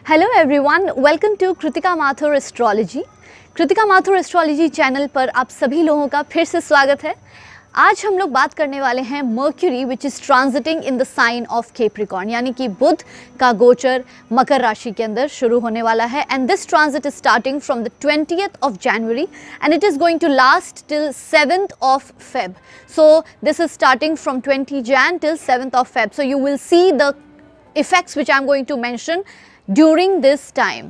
Hello everyone, welcome to Kritika Mathur astrology. Kritika Mathur astrology channel पर आप सभी लोगों का फिर से स्वागत है। आज हम लोग बात करने वाले हैं Mercury which is transiting in the sign of Capricorn, यानी कि बुध का गोचर मकर राशि के अंदर शुरू होने वाला है। And this transit is starting from the 20th of January and it is going to last till 7th of Feb. So this is starting from 20 Jan till 7th of Feb. So you will see the effects which I am going to mention during this time.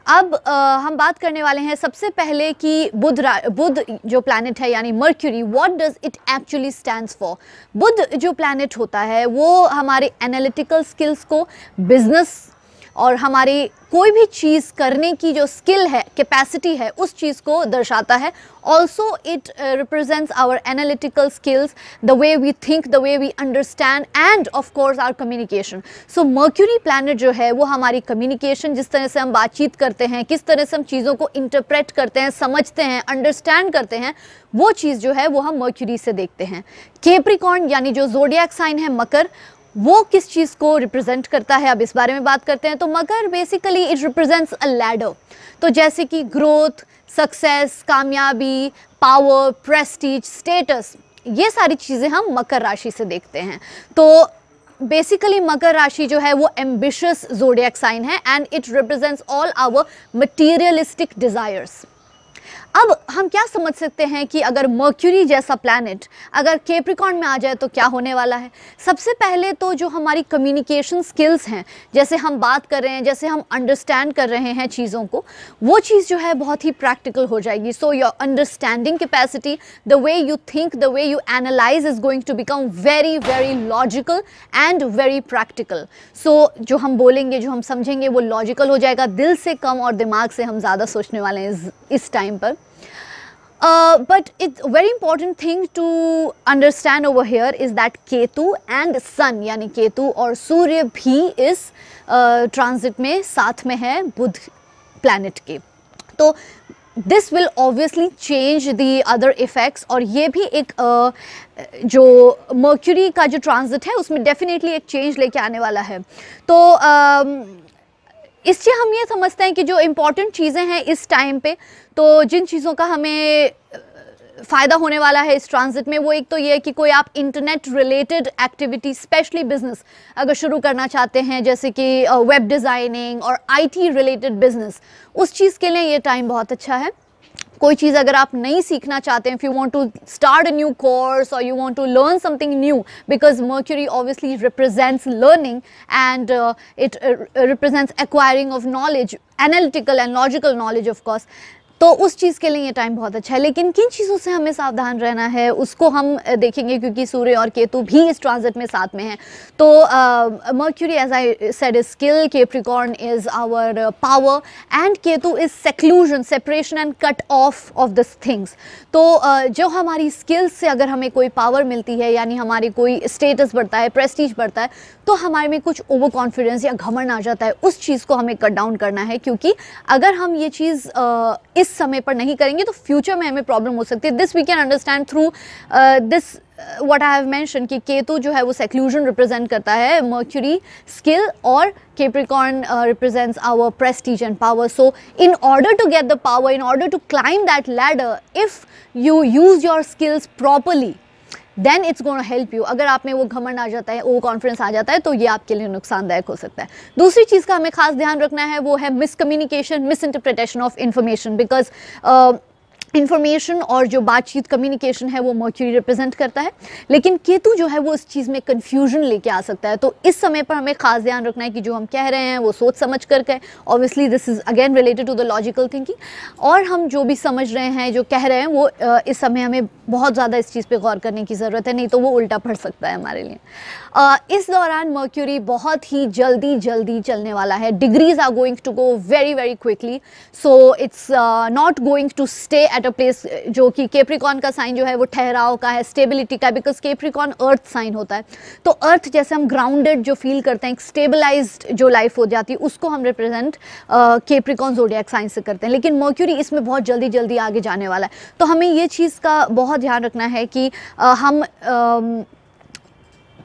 अब हम बात करने वाले हैं सबसे पहले कि बुध जो प्लैनेट है यानी Mercury, what does it actually stands for. Budh जो प्लैनेट होता है वो हमारे एनालिटिकल स्किल्स को, बिजनेस और हमारी कोई भी चीज़ करने की जो स्किल है, कैपेसिटी है, उस चीज़ को दर्शाता है। Also it represents our analytical skills, the way we think, the way we understand and of course our communication. So Mercury planet जो है वो हमारी कम्युनिकेशन, जिस तरह से हम बातचीत करते हैं, किस तरह से हम चीज़ों को इंटरप्रेट करते हैं, समझते हैं, अंडरस्टैंड करते हैं, वो चीज़ जो है वो हम मर्क्यूरी से देखते हैं। कैप्रिकॉर्न यानी जो ज़ोडिएक साइन है मकर, वो किस चीज़ को रिप्रेजेंट करता है, अब इस बारे में बात करते हैं। तो Makar basically it represents a ladder. तो जैसे कि ग्रोथ, सक्सेस, कामयाबी, पावर, प्रेस्टीज, स्टेटस, ये सारी चीज़ें हम मकर राशि से देखते हैं। तो बेसिकली मकर राशि जो है वो एम्बिशियस ज़ोडिएक साइन है and it represents all our materialistic desires. अब हम क्या समझ सकते हैं कि अगर मर्क्यूरी जैसा प्लैनेट अगर कैप्रिकॉर्न में आ जाए तो क्या होने वाला है। सबसे पहले तो जो हमारी कम्युनिकेशन स्किल्स हैं, जैसे हम बात कर रहे हैं, जैसे हम अंडरस्टैंड कर रहे हैं चीज़ों को, वो चीज़ जो है बहुत ही प्रैक्टिकल हो जाएगी। So your understanding capacity, the way you think, the way you analyse is going to become very very logical and very practical. So जो हम बोलेंगे, जो हम समझेंगे, वो लॉजिकल हो जाएगा, दिल से कम और दिमाग से हम ज़्यादा सोचने वाले हैं इस टाइम पर। But it's a very important thing to understand over here is that Ketu and sun यानी केतु और सूर्य भी इस ट्रांजिट में साथ में है बुध प्लैनेट के। तो this will obviously change the other effects, और ये भी एक जो मर्क्यूरी का जो ट्रांजिट है उसमें डेफिनेटली एक चेंज लेके आने वाला है। तो इससे हम ये समझते हैं कि जो इम्पॉर्टेंट चीज़ें हैं इस टाइम पे, तो जिन चीज़ों का हमें फ़ायदा होने वाला है इस ट्रांजिट में, वो एक तो ये है कि कोई आप internet related activity, specially business अगर शुरू करना चाहते हैं, जैसे कि वेब डिज़ाइनिंग और आईटी रिलेटेड बिजनेस, उस चीज़ के लिए ये टाइम बहुत अच्छा है। कोई चीज़ अगर आप नहीं सीखना चाहते हैं, if you want to start a new course और you want to learn something new, because Mercury obviously represents learning and it represents acquiring of knowledge, analytical and logical knowledge of course, तो उस चीज़ के लिए ये time बहुत अच्छा है। लेकिन किन चीज़ों से हमें सावधान रहना है उसको हम देखेंगे, क्योंकि सूर्य और केतु भी इस ट्रांजिट में साथ में हैं। तो Mercury as I said is skill, Capricorn is our power and Ketu is seclusion, separation and cut off this things. तो जो हमारी स्किल्स से अगर हमें कोई पावर मिलती है, यानी हमारी कोई स्टेटस बढ़ता है, प्रेस्टीज बढ़ता है, तो हमारे में कुछ ओवर कॉन्फिडेंस या घमंड आ जाता है, उस चीज़ को हमें कट डाउन करना है। क्योंकि अगर हम ये चीज़ इस समय पर नहीं करेंगे तो फ्यूचर में हमें प्रॉब्लम हो सकती है। This we can understand through this what I have mention कि केतु जो है वो सेक्लूजन रिप्रेजेंट करता है, मर्क्यूरी स्किल, और Capricorn represents our prestige and power. So in order to get the power, in order to climb that ladder, if you use your skills properly, then it's gonna help you. अगर आप में वो घमंड आ जाता है, वो confidence आ जाता है, तो ये आपके लिए नुकसानदायक हो सकता है। दूसरी चीज़ का हमें खास ध्यान रखना है, वो है miscommunication, misinterpretation of information, because information और जो बातचीत, कम्युनिकेशन है, वो मर्क्यूरी रिप्रेजेंट करता है। लेकिन केतु जो है वो इस चीज़ में कन्फ्यूजन लेके आ सकता है। तो इस समय पर हमें खास ध्यान रखना है कि जो हम कह रहे हैं वो सोच समझ कर कहें। Obviously this is again related to the logical thinking, और हम जो भी समझ रहे हैं, जो कह रहे हैं, वो इस समय हमें बहुत ज़्यादा इस चीज़ पे गौर करने की ज़रूरत है, नहीं तो वो उल्टा पड़ सकता है हमारे लिए। इस दौरान मर्क्यूरी बहुत ही जल्दी चलने वाला है। Degrees are going to go very very quickly, so it's not going to stay at a place. जो कि कैप्रिकॉर्न का साइन जो है वो ठहराव का है, स्टेबिलिटी का, बिकॉज कैप्रिकॉर्न अर्थ साइन होता है। तो अर्थ जैसे हम ग्राउंडेड जो फील करते हैं, स्टेबलाइज्ड जो लाइफ हो जाती है, उसको हम रिप्रेजेंट कैप्रिकॉर्न ज़ोडिएक साइन से करते हैं। लेकिन मर्क्यूरी इसमें बहुत जल्दी आगे जाने वाला है। तो हमें ये चीज़ का बहुत ध्यान रखना है कि हम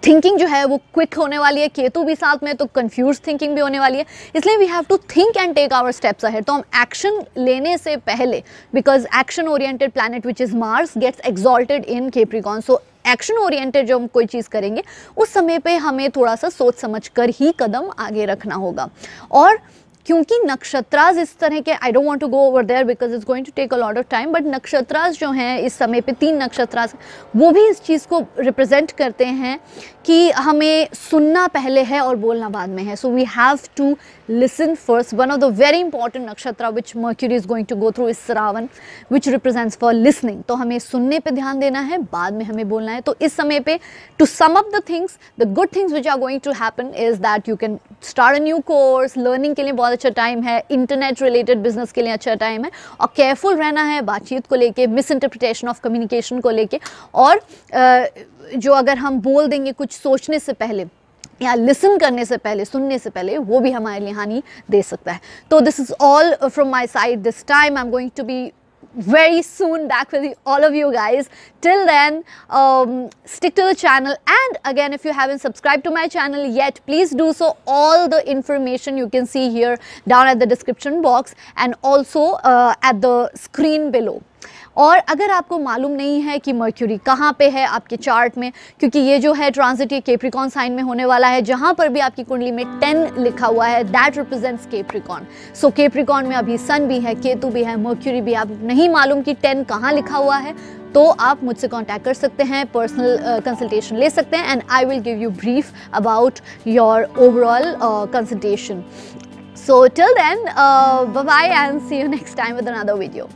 थिंकिंग जो है वो क्विक होने वाली है, केतु भी साथ में, तो कंफ्यूज थिंकिंग भी होने वाली है। इसलिए we have to think and take our steps ahead. तो हम एक्शन लेने से पहले, because action oriented planet which is Mars gets exalted in Capricorn, so action oriented जो हम कोई चीज़ करेंगे उस समय पे हमें थोड़ा सा सोच समझ कर ही कदम आगे रखना होगा। और क्योंकि नक्षत्रास इस तरह के, I don't want to go over there because it's going to take a lot of time, but नक्षत्रास जो हैं इस समय पे 3 नक्षत्रास वो भी इस चीज़ को रिप्रेजेंट करते हैं कि हमें सुनना पहले है और बोलना बाद में है। So we have to listen first. One of the very important nakshatra which Mercury is going to go through is Shravan, which represents for listening. तो हमें सुनने पे ध्यान देना है, बाद में हमें बोलना है। तो इस समय पे to sum up the things, the good things which are going to happen is that you can start a new course, learning के लिए बहुत अच्छा टाइम है, इंटरनेट रिलेटेड बिजनेस के लिए अच्छा टाइम है, और केयरफुल रहना है बातचीत को लेके, मिस इंटरप्रिटेशन ऑफ कम्युनिकेशन को लेके, और जो अगर हम बोल देंगे कुछ सोचने से पहले या लिसन करने से पहले, सुनने से पहले, वो भी हमारे लिए हानि दे सकता है। तो this is all from my side this time. I am going to be very soon back with all of you guys. Till then, stick to the channel, and again, if you haven't subscribed to my channel yet, please do so. All the information you can see here down at the description box and also at the screen below. और अगर आपको मालूम नहीं है कि mercury कहाँ पे है आपके चार्ट में, क्योंकि ये जो है ट्रांजिट ये कैप्रिकॉर्न साइन में होने वाला है, जहाँ पर भी आपकी कुंडली में 10 लिखा हुआ है that represents Capricorn. So Capricorn में अभी सन भी है, केतु भी है, मर्क्यूरी भी। आप नहीं मालूम कि 10 कहाँ लिखा हुआ है, तो आप मुझसे कांटेक्ट कर सकते हैं, पर्सनल कंसल्टेशन ले सकते हैं, and I will give you brief about your overall consultation. So till then, bye bye and see you next time with another video.